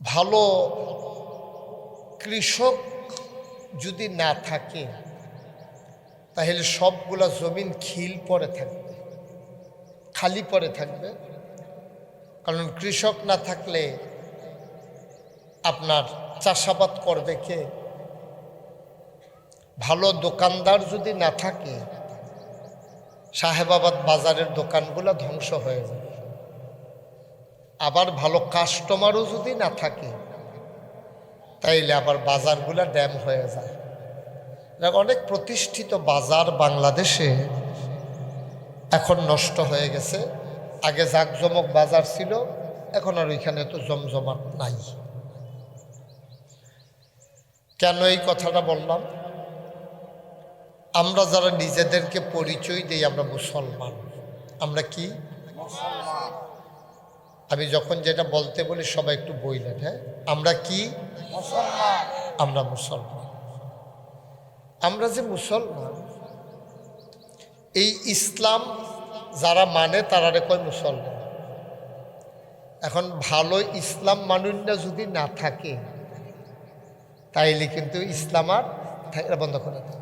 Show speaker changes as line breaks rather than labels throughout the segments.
ভালো কৃষক যদি না থাকে তাহলে সবগুলা জমিন খিল পড়ে থাকবে, খালি পড়ে থাকবে। কারণ কৃষক না থাকলে আপনার চাষাবাদ করবে কে? ভালো দোকানদার যদি না থাকে সাহেবাবাদ বাজারের দোকানগুলো ধ্বংস হয়ে যাবে। আবার ভালো কাস্টমারও যদি না থাকে তাইলে আবার বাজারগুলো ড্যাম হয়ে যায়। অনেক প্রতিষ্ঠিত বাজার বাংলাদেশে এখন নষ্ট হয়ে গেছে। আগে জাঁকজমক বাজার ছিল, এখন আর ওইখানে তো জমজমাট নাই। কেন এই কথাটা বললাম? আমরা যারা নিজেদেরকে পরিচয় দিই আমরা মুসলমান, আমরা কি মুসলমান? আমি যখন যেটা বলতে বলি সবাই একটু বইলেন, হ্যাঁ, আমরা কি মুসলমান? আমরা মুসলমান। আমরা যে মুসলমান, এই ইসলাম যারা মানে তারা কয় মুসলমান। এখন ভালো ইসলাম মানুষরা যদি না থাকে তাইলে কিন্তু ইসলাম আর বন্ধ করে দেয়,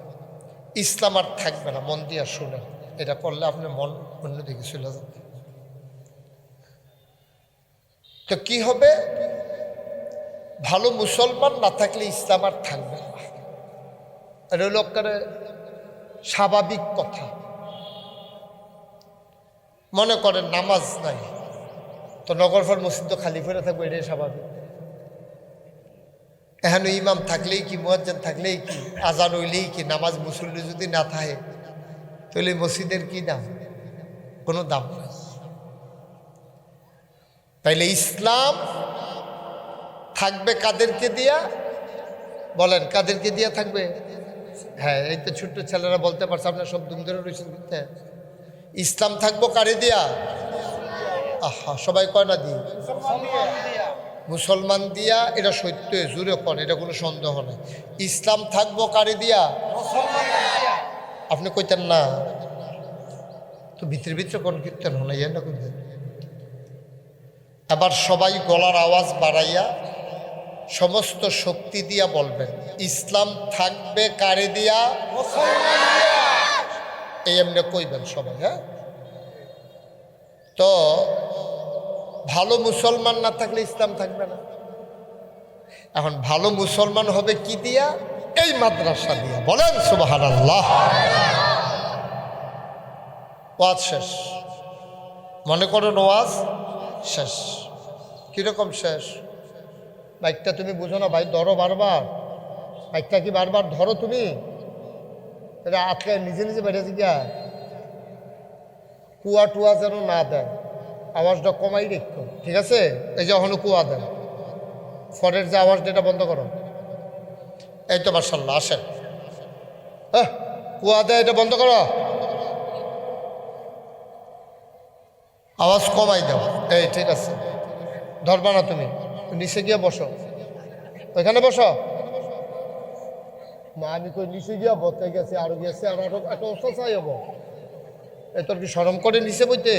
ইসলাম আর থাকবে না। মন দিয়া শুনে, এটা করলে আপনার মন অন্যদিকে চলে যাবে। তো কি হবে? ভালো মুসলমান না থাকলে ইসলাম আর থাকবে না। এটা হলো একটা স্বাভাবিক কথা। মনে করেন নামাজ নাই, তো নগরফর মসজিদ তো খালি ফেরে থাকবে, এটাই স্বাভাবিক। এখন ইমাম থাকলেই কি, মুয়াজ্জিন থাকলেই কি, আজান হইলেই কি, নামাজ মুসল্লি যদি না থাকে তাহলে মসজিদের কি দাম? কোনো দাম নাই। তাইলে ইসলাম থাকবে কাদেরকে দিয়া? বলেন, কাদেরকে দিয়া থাকবে? হ্যাঁ, এই তো ছোট্ট ছেলেরা বলতে পারছে, আপনার সব দুম ধরে রয়েছেন। ইসলাম থাকবো কারে দিয়া? আহা, সবাই কয় না দি? মুসলমান দিয়া। এটা সত্য, জুড়ে কন, এটা কোনো সন্দেহ নেই। ইসলাম থাকবো কারে দিয়া? আপনি কইতেন না তো, ভিতরে ভিতরে কোন কীর্তন হলে না কইতেন। আবার সবাই গলার আওয়াজ বাড়াইয়া সমস্ত শক্তি দিয়া বলবেন, ইসলাম থাকবে কারে দিয়া? এই এমনি কইবেন সবাই। হ্যাঁ, তো ভালো মুসলমান না থাকলে ইসলাম থাকবে না। এখন ভালো মুসলমান হবে কি দিয়া? এই মাদ্রাসা দিয়া। বলেন সুবহানাল্লাহ। ওয়াজ শেষ, মনে করেন ওয়াজ শেষ। কিরকম শেষ? বাইকটা তুমি বুঝো না ভাই, ধরো বারবার। বাইকটা কি বারবার ধরো তুমি? এটা আজকে নিজে নিজে বেড়েছে গিয়া, কুয়া টুয়া যেন না দেয়, আওয়াজটা কমাই রেখো, ঠিক আছে? এই যে এখনো কুয়া দেয়, ফরের যে আওয়াজটা এটা বন্ধ করো। এই তো মাশাআল্লাহ, আসেন। হ্যাঁ, কুয়া দেয়, এটা বন্ধ করো, আওয়াজ কমাই দাও। এই ঠিক আছে, ধরবা না তুমি, নিচে গিয়ে বসো, ওইখানে বসো। মা আমি কই নিচে গিয়া বসতে গেছি, আরো গেছে, আর একটা অবস্থা চাই হবো। এই তোর কি সরম করে নিচে বইতে?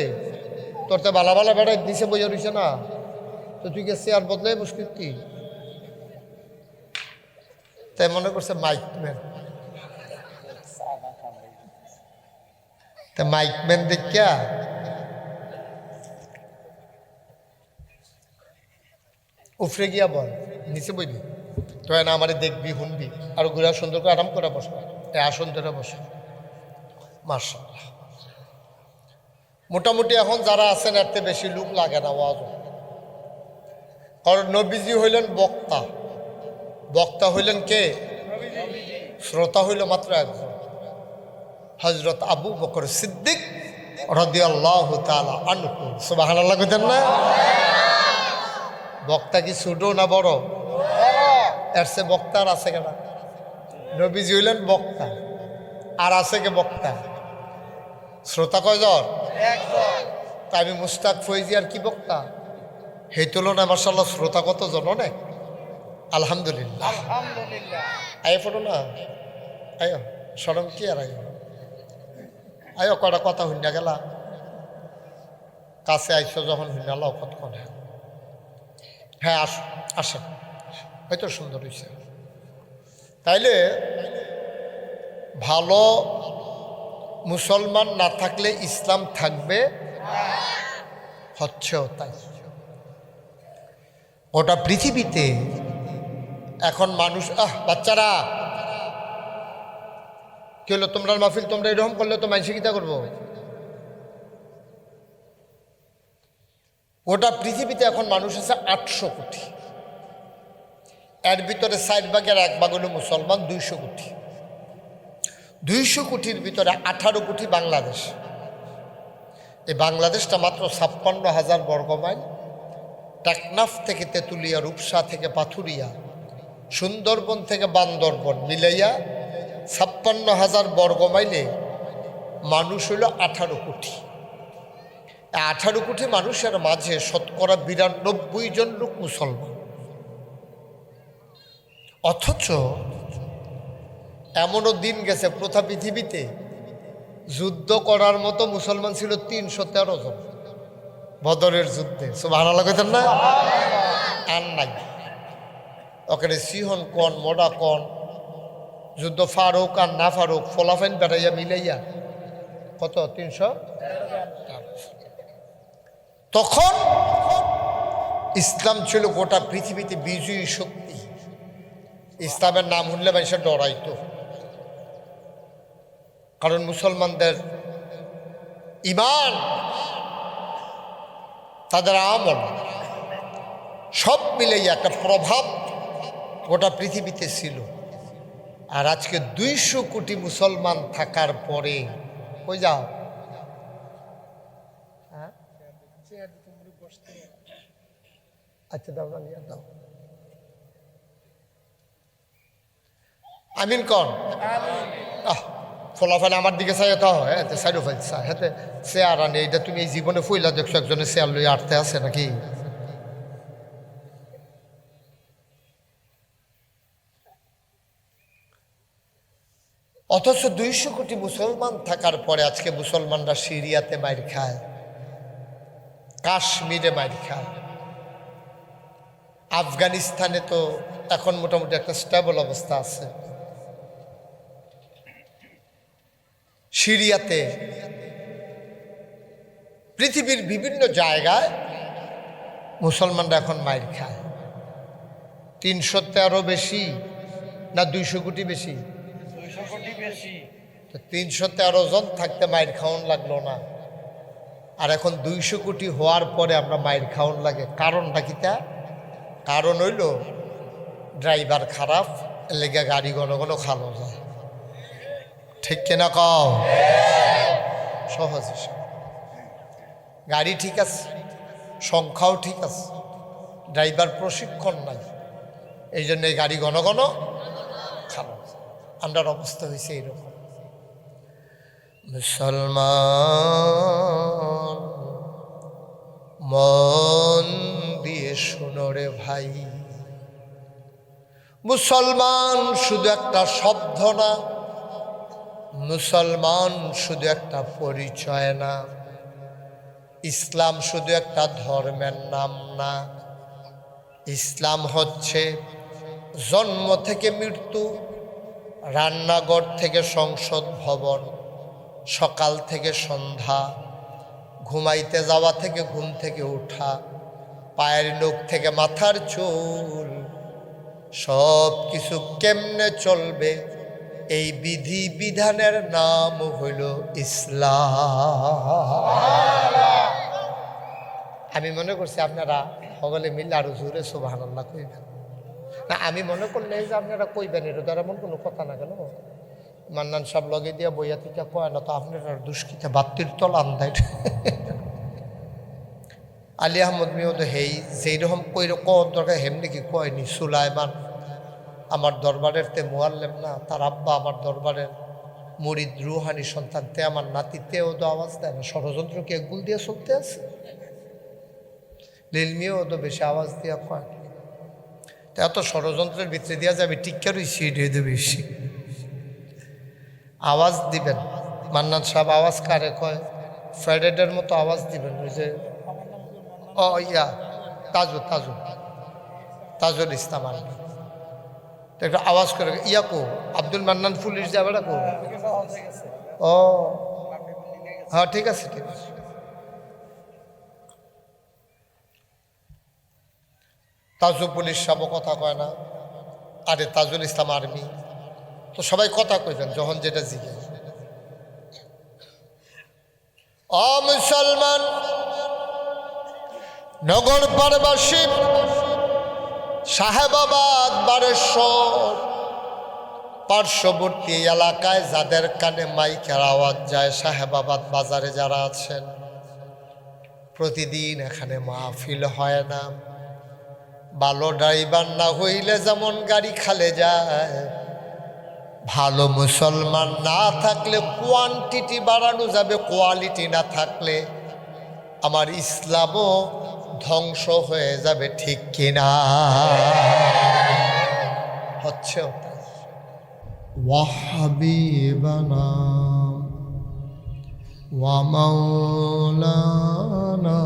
তোর তো বালা বালা বেড়াই নিচে বইয়া রইছে না, তো তুই গেছে আর বদলাই মুশকিল কি? তাই মনে করছে মাইকম্যান, তা মাইকম্যান দেখিয়া উফরে গিয়া বল, নিচে বইবি তো না, আমারে দেখবি, শুনবি, আর ঘুরা সুন্দর করে আরাম করে বসো, এই আসন ধরে বসো। মাশাআল্লাহ, মোটামুটি এখন যারা আছেন এর থেকে বেশি লোক লাগে না ওয়াজ। কারণ নবীজি হইলেন বক্তা, বক্তা হইলেন কে? শ্রোতা হইল মাত্র একজন, হযরত আবু বকর সিদ্দিক রাদিয়াল্লাহু তাআলা আনহু। সুবহানাল্লাহ কইতেন না? বক্তা কি ছোট না বড়? এর সে বক্তা আর আছে কেনা? নবীজি হইলেন বক্তা, আর আছে কে বক্তা? শ্রোতা কয়জন? তা আমি মুস্তাক ফৈজি আর কি বক্তা? সেই তুলনায় মাশাআল্লাহ শ্রোতা কতজন? অনেক, আলহামদুলিল্লাহ। আয় ফটো না, আয় সরম কি আর আয়, আয় কটা কথা শুনিয়া গেলা, কাছে আইসো যখন শুনিয়া লাও কতক্ষণ। হ্যাঁ আসেন, হয়তো সুন্দর হয়েছে। তাইলে ভালো মুসলমান না থাকলে ইসলাম থাকবে, হচ্ছেও তাই। গোটা পৃথিবীতে এখন মানুষ বাচ্চারা কি হলো, তোমরা মাহফিল তোমরা এরকম করলে তো মানুষ কিতা করবো? গোটা পৃথিবীতে এখন মানুষ আছে 800 কোটি। এর ভিতরে 4 ভাগের 1 ভাগ হলো মুসলমান, 200 কোটি। 200 কোটির ভিতরে 18 কোটি বাংলাদেশ। এই বাংলাদেশটা মাত্র 56,000 বর্গমাইল। টেকনাফ থেকে তেঁতুলিয়া, রূপসা থেকে পাথুরিয়া, সুন্দরবন থেকে বান্দরবন মিলাইয়া 56,000 বর্গমাইলে মানুষ হইল 18 কোটি। 18 কোটি মানুষের মাঝে শতকরা 92 জন লোক মুসলমান। অথচ এমনও দিন গেছে প্রথা পৃথিবীতে যুদ্ধ করার মতো মুসলমান ছিল 313 জন বদরের যুদ্ধে। সুবহানাল্লাহ কইতেন না? আর নাই ওখানে সিহন কন মোডা কন যুদ্ধ ফারুক আর না ফারুক ফলাফাইন বেড়াইয়া মিলাইয়া কত 300। তখন ইসলাম ছিল গোটা পৃথিবীতে বিজয়ী শক্তি। ইসলামের নাম শুনলে মানুষের ডরাইতো, কারণ মুসলমানদের ঈমান, তাদের আমল সব মিলেই একটা প্রভাব গোটা পৃথিবীতে ছিল। আর আজকে 200 কোটি মুসলমান থাকার পরে কই যাও? আচ্ছা দাও না, নিয়ে দাও। আমিন কন ফলাফল আমার দিকে চাই তো হ্যাঁ সাইডও ফেলছা হাতে চেয়ার আনে। এটা তুমি এই জীবনে ফইলা দেখছো একজনের চেয়ার লই আটতে আছে নাকি? অথচ 200 কোটি মুসলমান থাকার পরে আজকে মুসলমানরা সিরিয়াতে মাইর খায়, কাশ্মীরে মাইর খায়, আফগানিস্তানে তো এখন মোটামুটি একটা স্টেবল অবস্থা আছে, সিরিয়াতে, পৃথিবীর বিভিন্ন জায়গায় মুসলমানরা এখন মাইর খায়। 313 বেশি না 200 কোটি বেশি?
200 কোটি বেশি।
তো 313 জন থাকতে মাইর খাওয়ান লাগলো না, আর এখন 200 কোটি হওয়ার পরে আমরা মাইর খাওয়ান লাগে। কারণটা কি? তা কারণ হইল ড্রাইভার খারাপ, লেগে গাড়ি ঘন ঘন খালো যায়। ঠিক কিনা কও? সহজ হিসাব। গাড়ি ঠিক আছে, সংখ্যাও ঠিক আছে, ড্রাইভার প্রশিক্ষণ নাই, এই জন্য এই গাড়ি ঘন ঘন খালো। আমরার অবস্থা হয়েছে এইরকম। মুসলমান মন দিয়ে শুনো রে ভাই, মুসলমান শুধু একটা শব্দ না, মুসলমান শুধু একটা পরিচয় না, ইসলাম শুধু একটা ধর্মের নাম না। ইসলাম হচ্ছে জন্ম থেকে মৃত্যু, রান্নাঘর থেকে সংসদ ভবন, সকাল থেকে সন্ধ্যা, ঘুমাইতে যাওয়া থেকে ঘুম থেকে ওঠা, পায়ের নখ থেকে মাথার চুল, সব কিছু কেমনে চলবে এই বিধি বিধানের নাম হইল ইসলাম। আমি মনে করছি আপনারা সকলে মিলে আরো জোরে সুবহানাল্লাহ কইবেন না। আমি মনে করলে যে আপনারা কইবেন, এটা তো এমন কোনো কথা না। কেন মান্নান সব লগে দিয়ে বইয়া থেকে কয় না তো আপনারা দুষ্কৃতে বাত্তির তল আন্দায়। আলী আহমদ মিও তো হেই যেই রকম কই কর দরকার হেমনি কি কয়নি। সুলাইমান আমার দরবারের তে মুআল্লেম না, তার আব্বা আমার দরবারের মুরিদ রুহানি সন্তান, তে আমার নাতি, তেও তো আওয়াজ দেয় না। ষড়যন্ত্র কি একগুল দিয়ে চলতে আছে? লিলমিও তো বেশি আওয়াজ দিয়া কয়, তা এত ষড়যন্ত্রের ভিতরে দিয়া যাবে টিক্কার ওই সিট হয়ে দেবে বেশি আওয়াজ দিবেন। মান্নান সাহেব আওয়াজ কারে কয়? ফ্রাইডের মতো আওয়াজ দিবেন। ওই যে ও ইয়া তাজু তাজু তাজুল ইসলাম আর্মি। তো একটু আওয়াজ করে ইয়াকো আব্দুল মান্নান পুলিশ যাবে না কো? ও হ্যাঁ ঠিক আছে ঠিক আছে। তাজু পুলিশ সব কথা কয় না, আরে তাজুল ইসলাম আর্মি তো সবাই কথা কইবেন যখন যেটা জিজ্ঞেস। অ মুসলমান নগর পারবাসী সাহেবাবাদ বারেশ্বর পার্শ্ববর্তী এলাকায় যাদের কানে মাইকের আওয়াজ যায়, সাহেবাবাদ বাজারে যারা আছেন, প্রতিদিন এখানে মাহফিল হয় না। ভালো ড্রাইভার না হইলে যেমন গাড়ি খালে যায়, ভালো মুসলমান না থাকলে কোয়ান্টিটি বাড়ানো যাবে, কোয়ালিটি না থাকলে আমার ইসলামও ধ্বংস হয়ে যাবে, ঠিক কিনা? হচ্ছে ওটা। ওয়াহাবিবানা ওয়া মাওলানা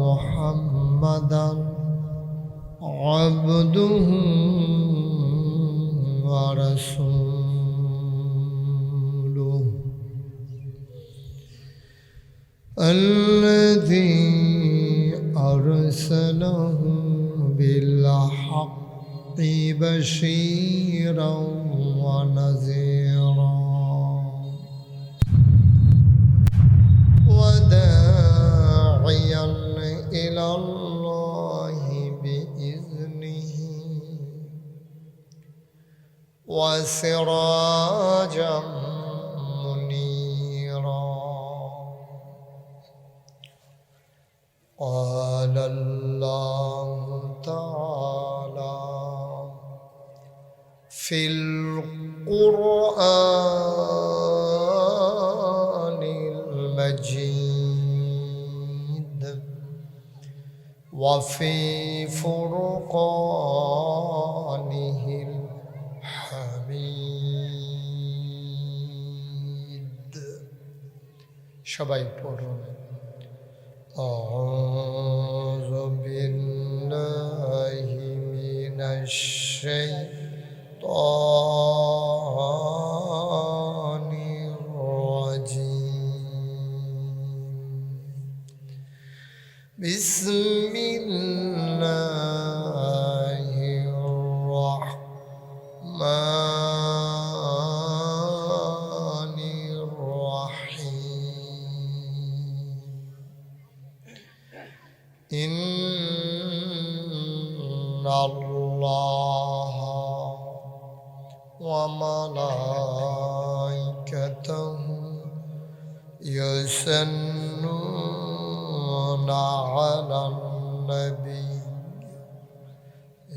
মুহাম্মাদান আবদুহু ওয়া রাসূলুহু الذي أرسله بالحق بشيرا ونذيرا وداعيا إلى الله بإذنه وسراجا قال الله تعالى في القرآن المجيد وفي فرقانه الحميد সবাই পড়ুন أعوذ بالله من الشيطان الرجيم بسم الله الرحمن الرحيم إن الله وملائكته يصلون على النبي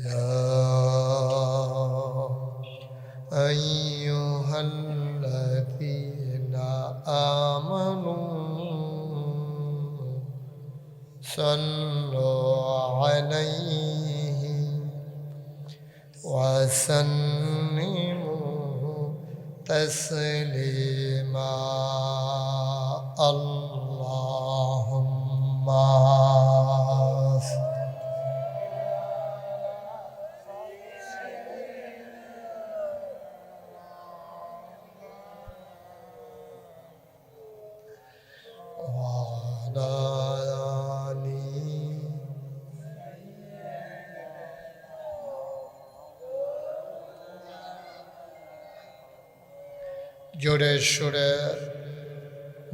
يا أيها الذين آمنوا صلوا عليه وسلموا تسليما اللهم وعلى জোরে সুরে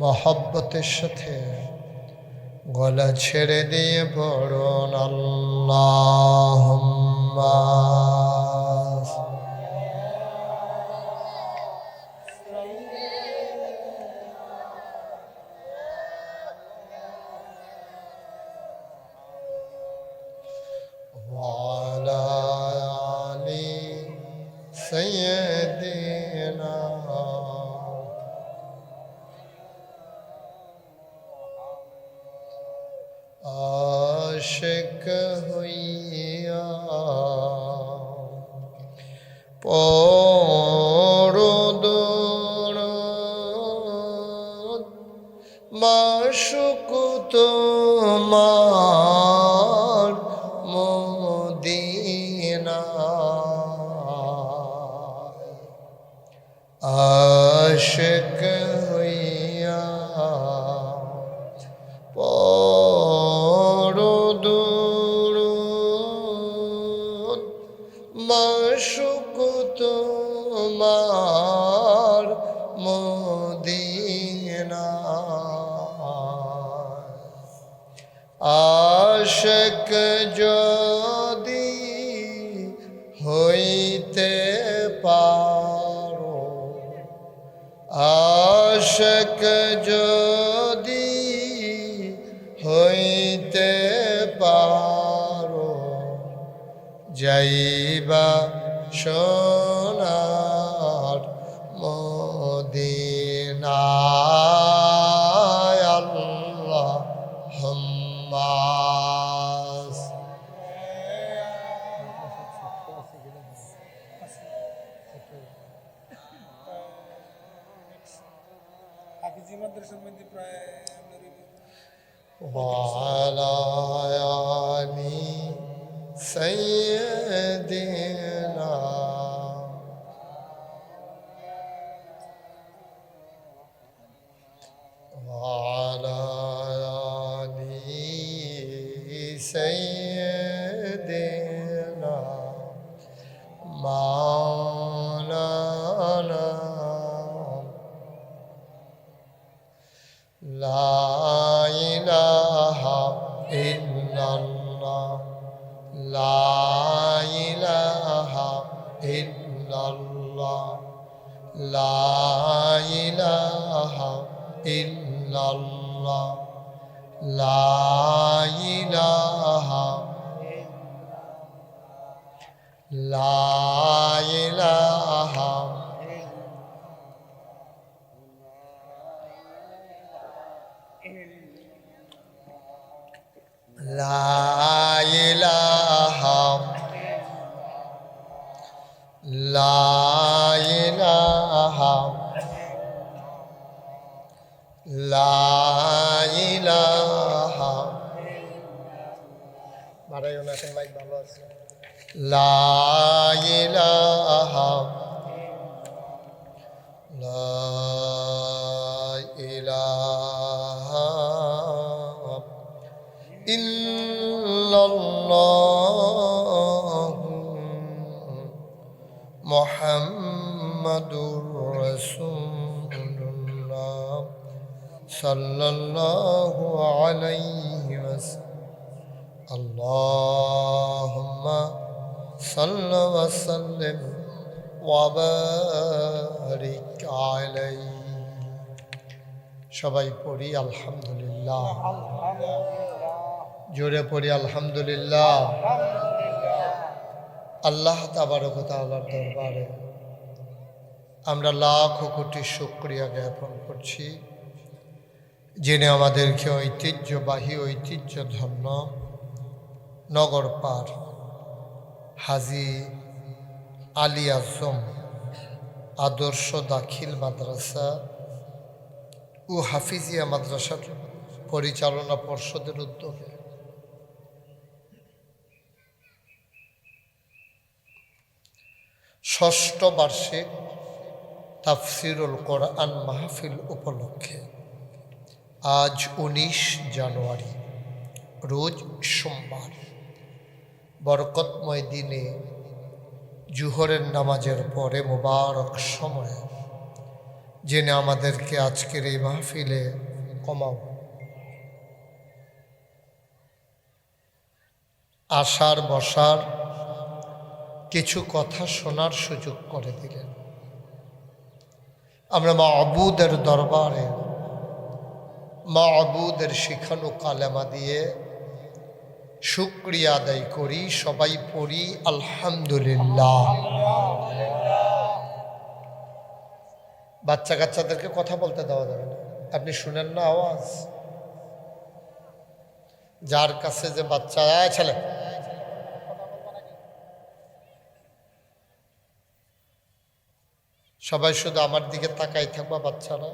মহব্বতের সাথে গলা ছেড়ে দিয়ে পড়ুন আল্লাহুম্মা ওয়ালা আলি সাইয়্যিদিনা আশিক হইয়া পরদুরুদ মাশুক তোমার মদিনা আশিক হইয়া পরদুরুদ মাশুক তোমার মদিনা আশিক যদি হইতে পারো আশিক যদি হইতে পারো যাইবা সোনার মদিনায় আল্লাহুম্মা
হাফিজি মাদ্রাসার মধ্যে প্রায়
وعلى آل سيدنا وعلى آل سيدنا مولانا لا إله إلا الله لا إله إلا الله لا إله إلا الله لا إله لا إله لا إله لا إله لا إله বাড়াইও না এখন মাইক ভালো আছে লা ইলাহা লা ইলাহা ইল্লাল্লাহ মুহাম্মাদুর রাসূলুল্লাহ সাল্লাল্লাহু আলাইহি ওয়াসাল্লাম আল্লাহুম্মা সাল্লি ওয়া সাল্লিম ওয়া বারিক আলাইহি সবাই পড়ি আলহামদুলিল্লাহ জোরে পড়ি আলহামদুলিল্লাহ আল্লাহ তাবারক ওয়া তাআলার দরবারে আমরা লাখ কোটি শুকরিয়া জ্ঞাপন করছি যিনি আমাদেরকে ঐতিহ্যবাহী ঐতিহ্যধন্য নগর পার হাজী আলী আজম আদর্শ দাখিল মাদ্রাসা ও হাফিজিয়া মাদ্রাসার পরিচালনা পর্ষদের উদ্যোগে ষষ্ঠ বার্ষিক তাফসিরুল কোরআন মাহফিল উপলক্ষে আজ 19 জানুয়ারি রোজ সোমবার বরকতময় দিনে জুহরের নামাজের পরে মোবারক সময়ে যিনি আমাদেরকে আজকের এই মাহফিলে কমাও আসার বসার কিছু কথা শোনার সুযোগ করে দিলেন আমরা মাবুদের দরবারে মাবুদের শিখানো কালেমা দিয়ে শুকরিয়া আদায় করি সবাই পড়ি আলহামদুলিল্লাহ বাচ্চা কাচ্চাদেরকে কথা বলতে দেওয়া যাবে না আপনি শুনেন না আওয়াজ যার কাছে যে বাচ্চা ছেলে সবাই শুধু আমার দিকে তাকাই থাকবা বাচ্চারা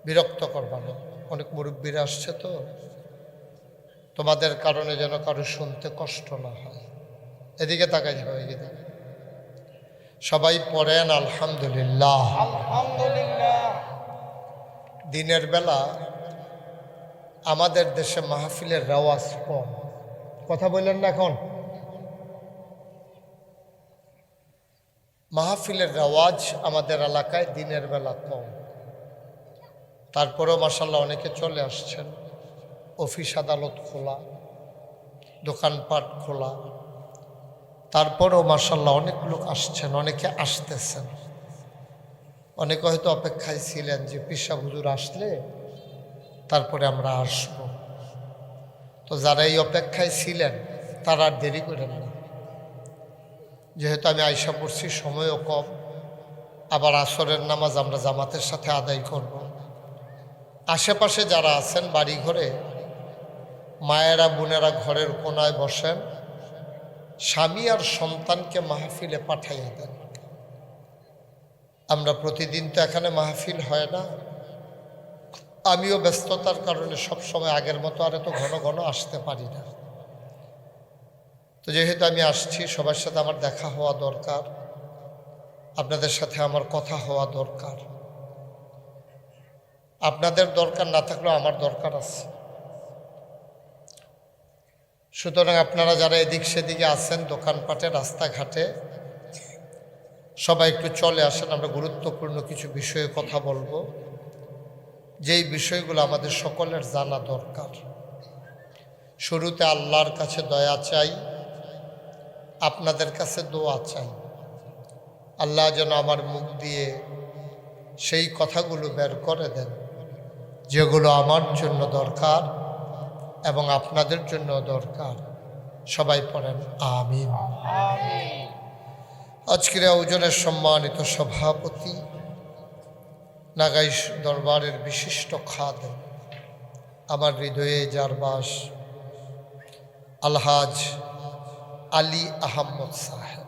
বিরক্ত করবা না অনেক মুরব্বীরা আসছে তো তোমাদের কারণে যেন কারো শুনতে কষ্ট না হয় এদিকে তাকাই যাবে, এদিকে সবাই পড়েন আলহামদুলিল্লাহ।
আলহামদুলিল্লাহ।
দিনের বেলা আমাদের দেশে মাহফিলের রেওয়াজ কম। কথা বললেন না এখন? মাহফিলের রেওয়াজ আমাদের এলাকায় দিনের বেলা কম। তারপরেও মাশাআল্লাহ অনেকে চলে আসছেন। অফিস আদালত খোলা, দোকানপাট খোলা, তারপরেও মাশাআল্লাহ অনেক লোক আসছেন, অনেকে আসতেছেন। অনেকে হয়তো অপেক্ষায় ছিলেন যে পিসা হুজুর আসলে তারপরে আমরা আসব। তো যারা এই অপেক্ষায় ছিলেন তারা আর দেরি করেন না, যেহেতু আমি আয়সা পড়ছি, সময়ও কম, আবার আসরের নামাজ আমরা জামাতের সাথে আদায় করব। আশেপাশে যারা আছেন বাড়ি ঘরে, মায়েরা বোনেরা ঘরের কোনায় বসেন, স্বামী আর সন্তানকে মাহফিলে পাঠাইয়া দেন। আমরা প্রতিদিন তো এখানে মাহফিল হয় না, আমিও ব্যস্ততার কারণে সবসময় আগের মতো আর এত ঘন ঘন আসতে পারি না। তো যেহেতু আমি আসছি, সবার সাথে আমার দেখা হওয়া দরকার, আপনাদের সাথে আমার কথা হওয়া দরকার। আপনাদের দরকার না থাকলেও আমার দরকার আছে। সুতরাং আপনারা যারা এদিক সেদিকে আছেন, দোকানপাটে, রাস্তাঘাটে, সবাই একটু চলে আসেন। আমরা গুরুত্বপূর্ণ কিছু বিষয়ে কথা বলবো, যেই বিষয়গুলো আমাদের সকলের জানা দরকার। শুরুতে আল্লাহর কাছে দয়া চাই, আপনাদের কাছে দোয়া চাই। আল্লাহ যেন আমার মুখ দিয়ে সেই কথাগুলো বের করে দেন যেগুলো আমার জন্য দরকার এবং আপনাদের জন্য দরকার। সবাই পড়েন আমিন। আজকের আয়োজনের সম্মানিত সভাপতি, নাগাইশ দরবারের বিশিষ্ট খাদেম, আমার হৃদয়ে যার বাস, আলহাজ আলী আহমদ সাহেব,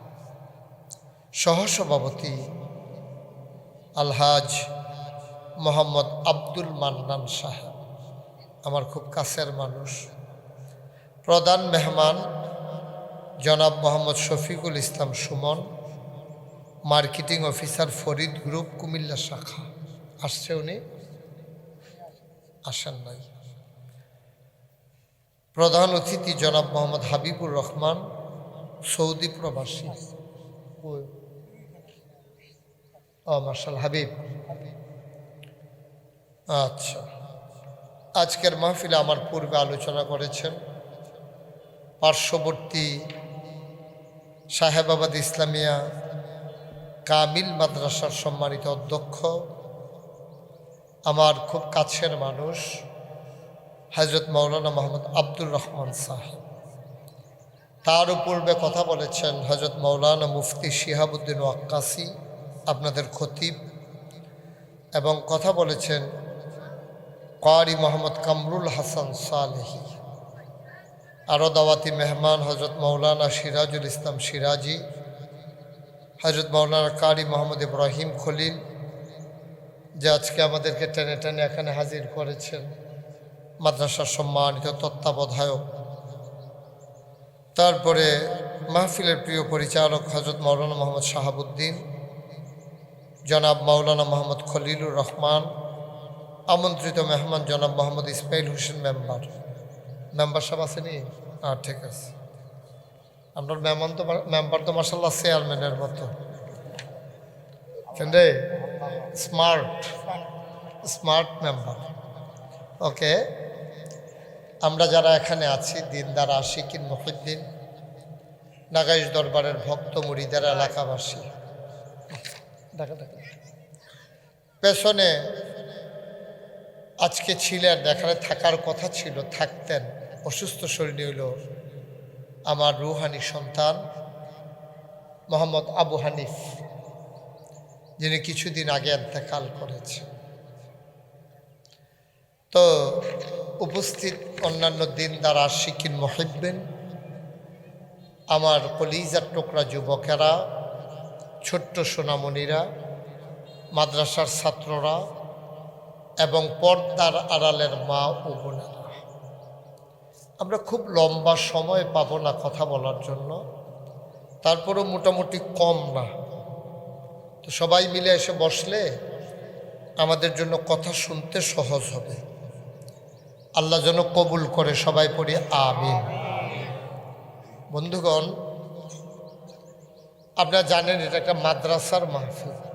সহসভাপতি আলহাজ মোহাম্মদ আব্দুল মান্নান সাহেব, আমার খুব কাছের মানুষ। প্রধান মেহমান জনাব Mohammad Shafiqul Islam Sumon, marketing officer, Farid group, Comilla শাখা। আসছে উনি? আসেন নাই। প্রধান অতিথি জনাব মোহাম্মদ হাবিবুর রহমান, সৌদি প্রবাসী। ও মার্শাল হাবিব। আচ্ছা, আজকের মাহফিলে আমার পূর্বে আলোচনা করেছেন পার্শ্ববর্তী সাহেবাবাদ ইসলামিয়া কামিল মাদ্রাসার সম্মানিত অধ্যক্ষ, আমার খুব কাছের মানুষ, হযরত মাওলানা মোহাম্মদ আব্দুর রহমান সাহেব। তারও পূর্বে কথা বলেছেন হযরত মাওলানা মুফতি শিহাবুদ্দিন ওয়াক্কাসি, আপনাদের খতিব, এবং কথা বলেছেন কারি মোহাম্মদ কামরুল হাসান সালেহি। আরও দাওয়াতি মেহমান হযরত মাওলানা সিরাজুল ইসলাম সিরাজি, হযরত মাওলানা কারি মোহাম্মদ ইব্রাহিম খলিল, যে আজকে আমাদেরকে টেনে টেনে এখানে হাজির করেছেন, মাদ্রাসার সম্মানিত তত্ত্বাবধায়ক। তারপরে মাহফিলের প্রিয় পরিচালক হযরত মাওলানা মোহাম্মদ শাহাবুদ্দিন, জনাব মাওলানা মোহাম্মদ খলিলুর রহমান, আমন্ত্রিত মেহমান জনাব মোহাম্মদ ইসমাইল হোসেন মেম্বার সাহেব আসেনি? ঠিক আছে। আপনার মেম্বার তো মাশাআল্লাহ চেয়ারম্যানের মতো, কেন রে? Smart member. ওকে, আমরা যারা এখানে আছি, দিনদার আশিকিন মুহিদ্দিন, নাগাইশ দরবারের ভক্ত মুরিদের এলাকাবাসী, পেছনে আজকে ছিলেন, এখানে থাকার কথা ছিল, থাকতেন, অসুস্থ শরীর হইল আমার রুহানি সন্তান মোহাম্মদ আবু হানিফ, যিনি কিছুদিন আগে ইন্তেকাল করেছেন। তো উপস্থিত অন্যান্য দিনদার আশিকিন মুহিব্বিন, আমার কলিজার টুকরা যুবকেরা, ছোট্ট সোনামণিরা, মাদ্রাসার ছাত্ররা এবং পর্দার আড়ালের মা ও বোনেরা, আমরা খুব লম্বা সময় পাবো না কথা বলার জন্য। তারপরও মোটামুটি কম না। তো সবাই মিলে এসে বসলে আমাদের জন্য কথা শুনতে সহজ হবে। আল্লাহ যেন কবুল করে, সবাই পড়ি আমিন। বন্ধুগণ, আপনারা জানেন এটা একটা মাদ্রাসার মাহফিল।